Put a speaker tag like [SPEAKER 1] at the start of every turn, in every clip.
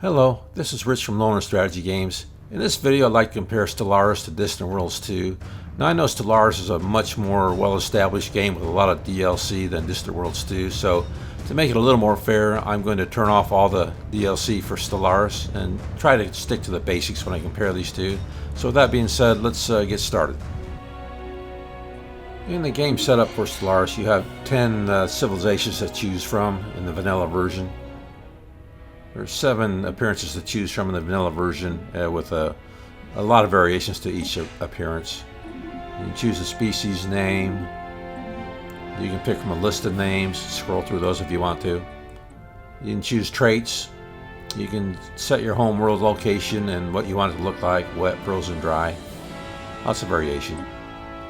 [SPEAKER 1] Hello, this is Rich from Loner Strategy Games. In this video I'd like to compare Stellaris to Distant Worlds 2. Now I know Stellaris is a much more well-established game with a lot of DLC than Distant Worlds 2, so to make it a little more fair I'm going to turn off all the DLC for Stellaris and try to stick to the basics when I compare these two. So with that being said, let's get started. In the game setup for Stellaris you have 10 civilizations to choose from in the vanilla version. There's 7 appearances to choose from in the vanilla version with a lot of variations to each appearance. You can choose a species name. You can pick from a list of names, scroll through those if you want to. You can choose traits. You can set your home world location and what you want it to look like, wet, frozen, dry. Lots of variation.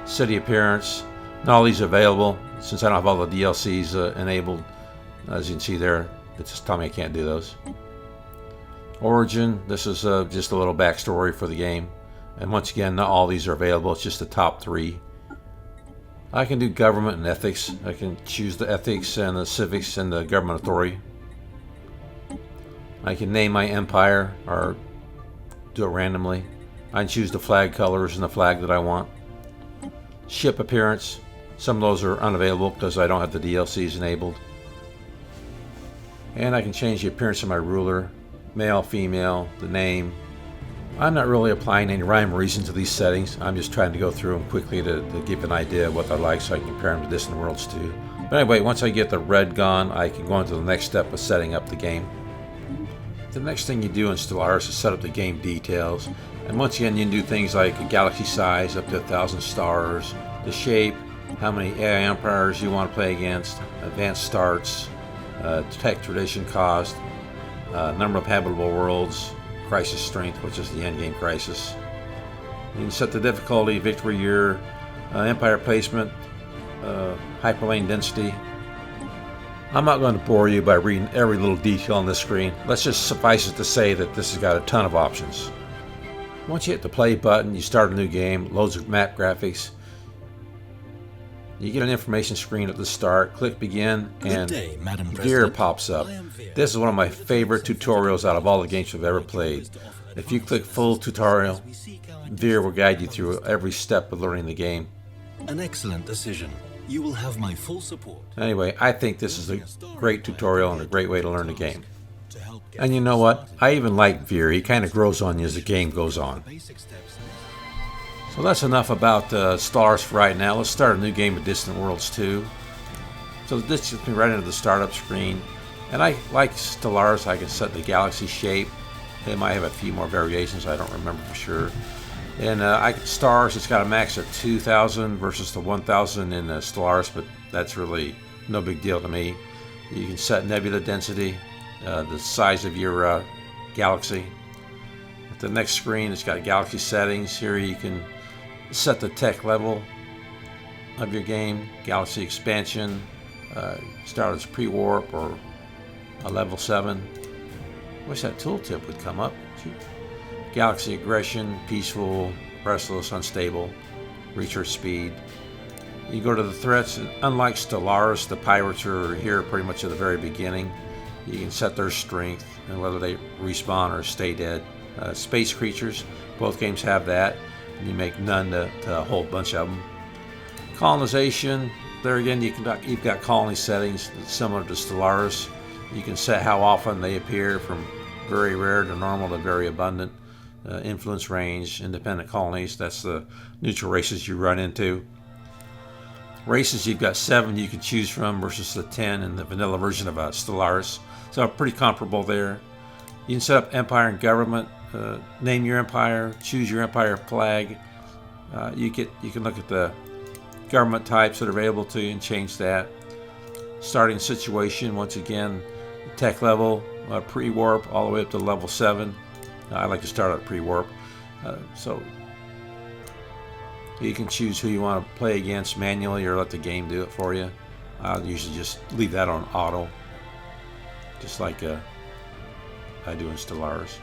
[SPEAKER 1] City appearance. Not all these are available since I don't have all the DLCs enabled. As you can see there, it's just telling me I can't do those. Origin, this is just a little backstory for the game. And once again, not all these are available, it's just the top 3. I can do government and ethics. I can choose the ethics and the civics and the government authority. I can name my empire or do it randomly. I can choose the flag colors and the flag that I want. Ship appearance, some of those are unavailable because I don't have the DLCs enabled. And I can change the appearance of my ruler, male, female, the name. I'm not really applying any rhyme or reason to these settings. I'm just trying to go through them quickly to give an idea of what I like so I can compare them to Distant Worlds 2. But anyway, once I get the red gone, I can go on to the next step of setting up the game. The next thing you do in Stellaris is set up the game details. And once again, you can do things like a galaxy size up to 1,000 stars, the shape, how many AI empires you want to play against, advanced starts, tech tradition cost, number of habitable worlds, crisis strength, which is the endgame crisis. You can set the difficulty, victory year, empire placement, hyperlane density. I'm not going to bore you by reading every little detail on this screen. Let's just suffice it to say that this has got a ton of options. Once you hit the play button, you start a new game, loads of map graphics. You get an information screen at the start, click begin, and Veer pops up. This is one of my favorite tutorials out of all the games I've ever played. If you click full tutorial, Veer will guide you through every step of learning the game.
[SPEAKER 2] An excellent decision. You will have my full support.
[SPEAKER 1] Anyway, I think this is a great tutorial and a great way to learn the game. And you know what? I even like Veer. He kind of grows on you as the game goes on. So that's enough about Stellaris for right now. Let's start a new game of Distant Worlds 2. So this gets me right into the startup screen. And I like Stellaris. I can set the galaxy shape. They might have a few more variations. I don't remember for sure. And stars, it's got a max of 2,000 versus the 1,000 in Stellaris, but that's really no big deal to me. You can set nebula density, the size of your galaxy. At the next screen, it's got galaxy settings. Here you can set the tech level of your game, galaxy expansion, start as pre-warp or a level 7. Wish that tooltip would come up. Galaxy aggression, peaceful, restless, unstable, research speed. You go to the threats, and unlike Stellaris, the pirates are here pretty much at the very beginning. You can set their strength and whether they respawn or stay dead. Space creatures, both games have that. You make none to a whole bunch of them. Colonization, there again you've got colony settings similar to Stellaris. You can set how often they appear from very rare to normal to very abundant. Influence range, independent colonies, that's the neutral races you run into. Races, you've got 7 you can choose from versus the 10 in the vanilla version of Stellaris. So pretty comparable there. You can set up empire and government. Name your empire, choose your empire flag. You can look at the government types that are available to you and change that. Starting situation, once again, tech level, pre-warp all the way up to level 7. I like to start at pre-warp. So you can choose who you want to play against manually or let the game do it for you. I'll usually just leave that on auto, just like I do in Stellaris.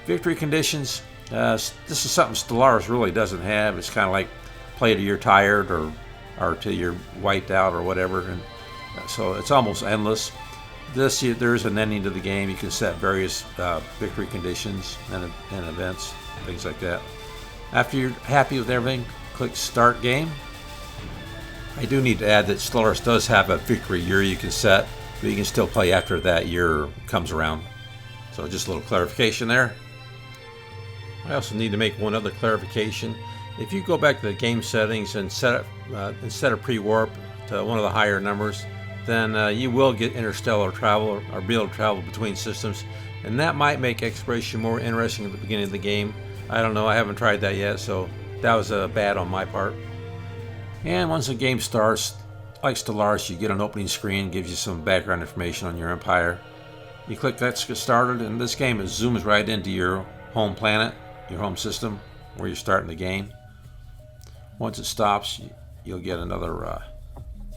[SPEAKER 1] Victory conditions, this is something Stellaris really doesn't have. It's kind of like play till you're tired or till you're wiped out or whatever. And so it's almost endless. There is an ending to the game. You can set various victory conditions and events, things like that. After you're happy with everything, click Start Game. I do need to add that Stellaris does have a victory year you can set, but you can still play after that year comes around. So just a little clarification there. I also need to make one other clarification. If you go back to the game settings and set it instead of pre-warp to one of the higher numbers, then you will get interstellar travel or be able to travel between systems, and that might make exploration more interesting at the beginning of the game. I don't know, I haven't tried that yet, so that was bad on my part. And once the game starts, like Stellaris, you get an opening screen, gives you some background information on your empire. You click Let's Get Started, and this game zooms right into your home planet, your home system, where you're starting the game. Once it stops, you'll get another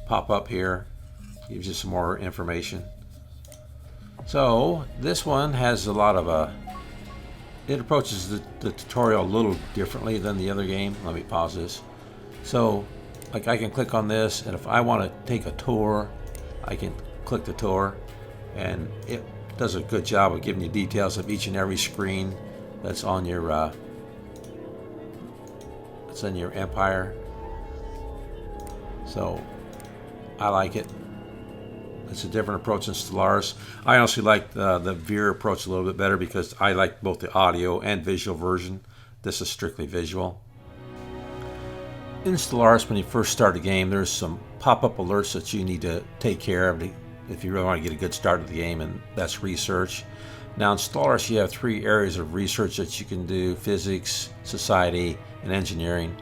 [SPEAKER 1] pop-up here, gives you some more information. So this one has a lot of it approaches the tutorial a little differently than the other game. Let me pause this. So like I can click on this, and if I want to take a tour, I can click the tour, and it does a good job of giving you details of each and every screen that's on your empire. So I like it. It's a different approach than Stellaris. I honestly like the Veer approach a little bit better because I like both the audio and visual version. This is strictly visual. In Stellaris, when you first start a game, there's some pop-up alerts that you need to take care of if you really want to get a good start to the game, and that's research. Now in Stellaris, you have 3 areas of research that you can do: physics, society, and engineering.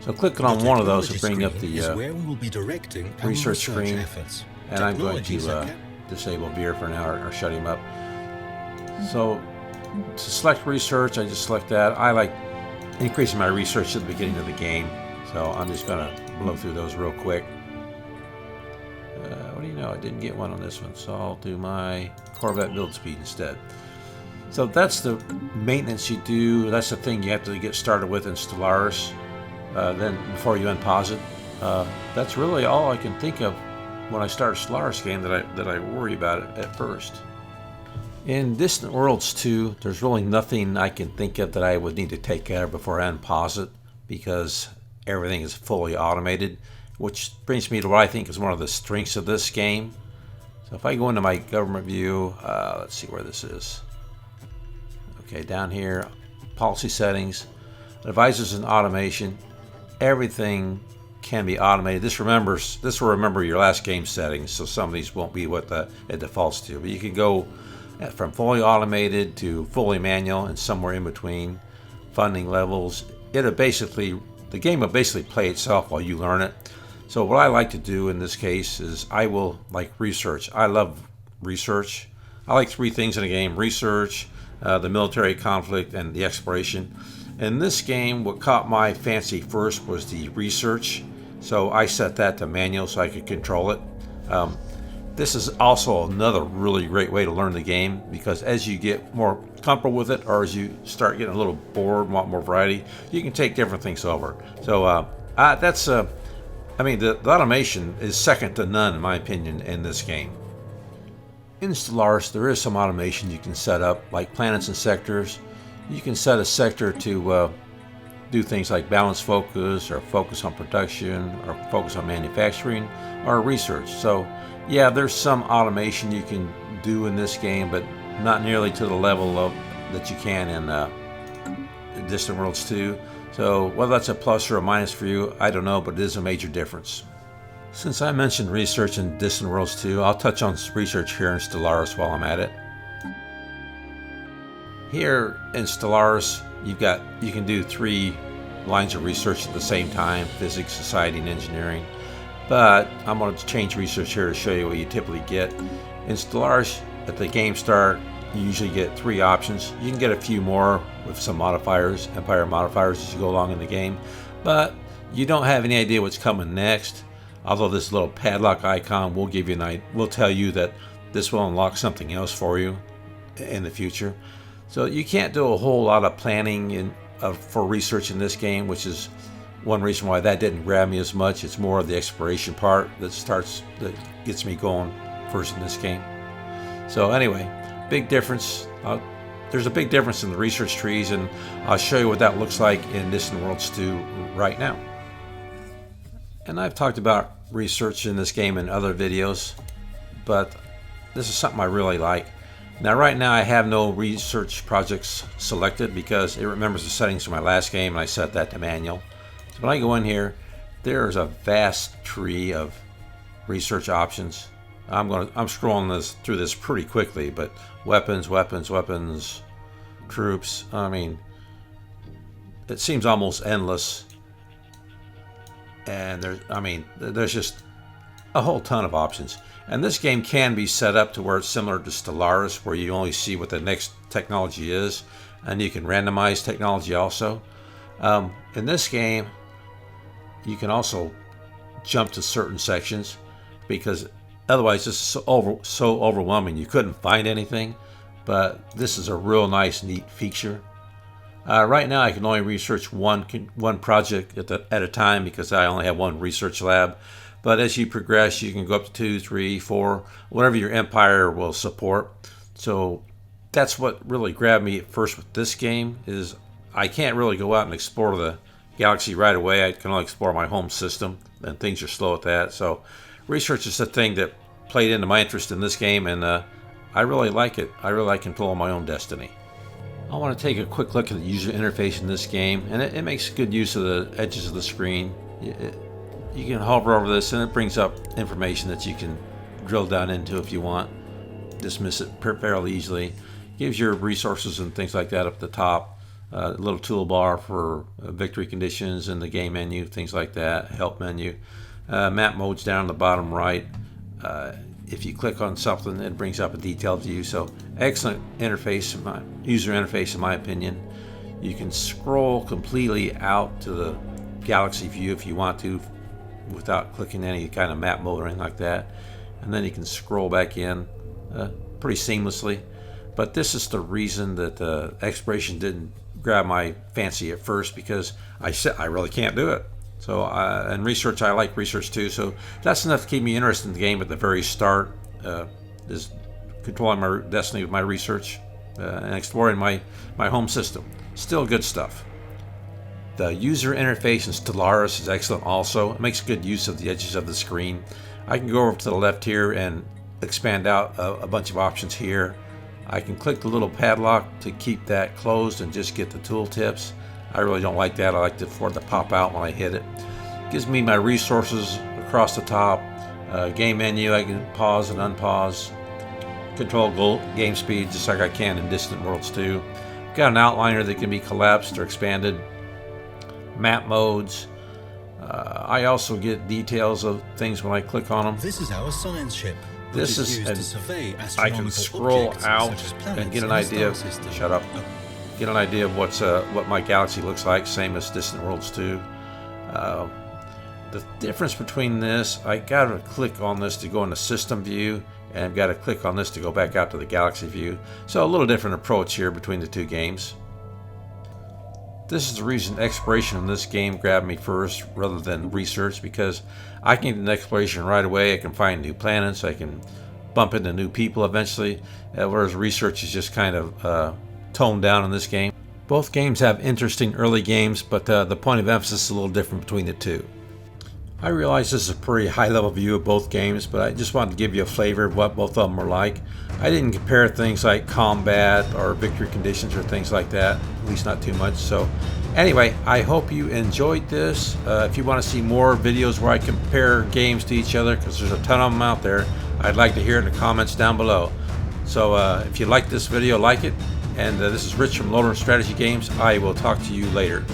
[SPEAKER 1] So clicking on one of those will bring up the research screen, and I'm going to disable Veer for now, or shut him up. So to select research, I just select that. I like increasing my research at the beginning of the game, so I'm just going to blow through those real quick. What do you know? I didn't get one on this one, so I'll do my Corvette build speed instead. So that's the maintenance you do. That's the thing you have to get started with in Stellaris. Then before you unpause it, that's really all I can think of when I start a Stellaris game that I worry about it at first. In Distant Worlds 2, there's really nothing I can think of that I would need to take care of before I unpause it, because everything is fully automated, which brings me to what I think is one of the strengths of this game. So if I go into my government view, let's see where this is. Okay, down here, policy settings, advisors and automation. Everything can be automated. This will remember your last game settings, so some of these won't be what it defaults to. But you can go from fully automated to fully manual and somewhere in between. Funding levels. The game will basically play itself while you learn it. So what I like to do in this case is I will like research. I love research. I like 3 things in a game: research, the military conflict, and the exploration. In this game, what caught my fancy first was the research, so I set that to manual so I could control it. This is also another really great way to learn the game, because as you get more comfortable with it, or as you start getting a little bored and want more variety, you can take different things over. So the automation is second to none in my opinion in this game. In Stellaris, there is some automation you can set up, like planets and sectors. You can set a sector to do things like balance focus, or focus on production, or focus on manufacturing, or research. So yeah, there's some automation you can do in this game, but not nearly to the level that you can in Distant Worlds 2. So whether that's a plus or a minus for you, I don't know, but it is a major difference. Since I mentioned research in Distant Worlds 2, I'll touch on research here in Stellaris while I'm at it. Here in Stellaris, you can do 3 lines of research at the same time: physics, society, and engineering. But I'm going to change research here to show you what you typically get. In Stellaris, at the game start, you usually get 3 options. You can get a few more with some modifiers, empire modifiers, as you go along in the game, but you don't have any idea what's coming next. Although this little padlock icon will give you will tell you that this will unlock something else for you in the future. So you can't do a whole lot of planning for research in this game, which is one reason why that didn't grab me as much. It's more of the exploration part that gets me going first in this game. So anyway, big difference. There's a big difference in the research trees, and I'll show you what that looks like in Distant Worlds 2 right now. And I've talked about research in this game in other videos, but this is something I really like. Now right now I have no research projects selected because it remembers the settings from my last game, and I set that to manual. So when I go in here, there's a vast tree of research options. I'm scrolling through this pretty quickly, but weapons, troops. I mean, it seems almost endless. And there's just a whole ton of options. And this game can be set up to where it's similar to Stellaris, where you only see what the next technology is, and you can randomize technology also. In this game, you can also jump to certain sections, because otherwise this is so overwhelming you couldn't find anything. But this is a real nice, neat feature. Right now I can only research one project at a time because I only have one research lab. But as you progress, you can go up to 2, 3, 4, whatever your empire will support. So that's what really grabbed me at first with this game, is I can't really go out and explore the galaxy right away. I can only explore my home system, and things are slow at that. So research is the thing that played into my interest in this game, and I really like it. I really like controlling my own destiny. I want to take a quick look at the user interface in this game, and it makes good use of the edges of the screen. You can hover over this and it brings up information that you can drill down into if you want. Dismiss it fairly easily. Gives your resources and things like that up the top. A little toolbar for victory conditions in the game menu, things like that. Help menu. Map modes down the bottom right. If you click on something, it brings up a detailed view. So excellent interface, user interface in my opinion. You can scroll completely out to the galaxy view if you want to, without clicking any kind of map mode or anything like that. And then you can scroll back in pretty seamlessly. But this is the reason that exploration didn't grab my fancy at first, because I really can't do it. So and research, I like research too, so that's enough to keep me interested in the game at the very start, is controlling my destiny with my research and exploring my home system. Still good stuff. The user interface in Stellaris is excellent also. It makes good use of the edges of the screen. I can go over to the left here and expand out a bunch of options here. I can click the little padlock to keep that closed and just get the tooltips. I really don't like that. I like for it to pop out when I hit it. Gives me my resources across the top. Game menu, I can pause and unpause. Control game speed just like I can in Distant Worlds 2. Got an outliner that can be collapsed or expanded. Map modes. I also get details of things when I click on them.
[SPEAKER 2] This is our science ship.
[SPEAKER 1] This is I can scroll out and get an idea of, get an idea of what my galaxy looks like, same as Distant Worlds 2. The difference between this, I gotta click on this to go into system view, and I've got to click on this to go back out to the galaxy view. So a little different approach here between the two games. This is the reason exploration in this game grabbed me first rather than research, because I can get into exploration right away. I can find new planets, I can bump into new people eventually, whereas research is just kind of toned down in this game. Both games have interesting early games, but the point of emphasis is a little different between the two. I realize this is a pretty high-level view of both games, but I just wanted to give you a flavor of what both of them are like. I didn't compare things like combat or victory conditions or things like that, at least not too much. So anyway, I hope you enjoyed this. If you want to see more videos where I compare games to each other, because there's a ton of them out there, I'd like to hear it in the comments down below. So if you like this video, like it. And this is Rich from Lowland Strategy Games. I will talk to you later.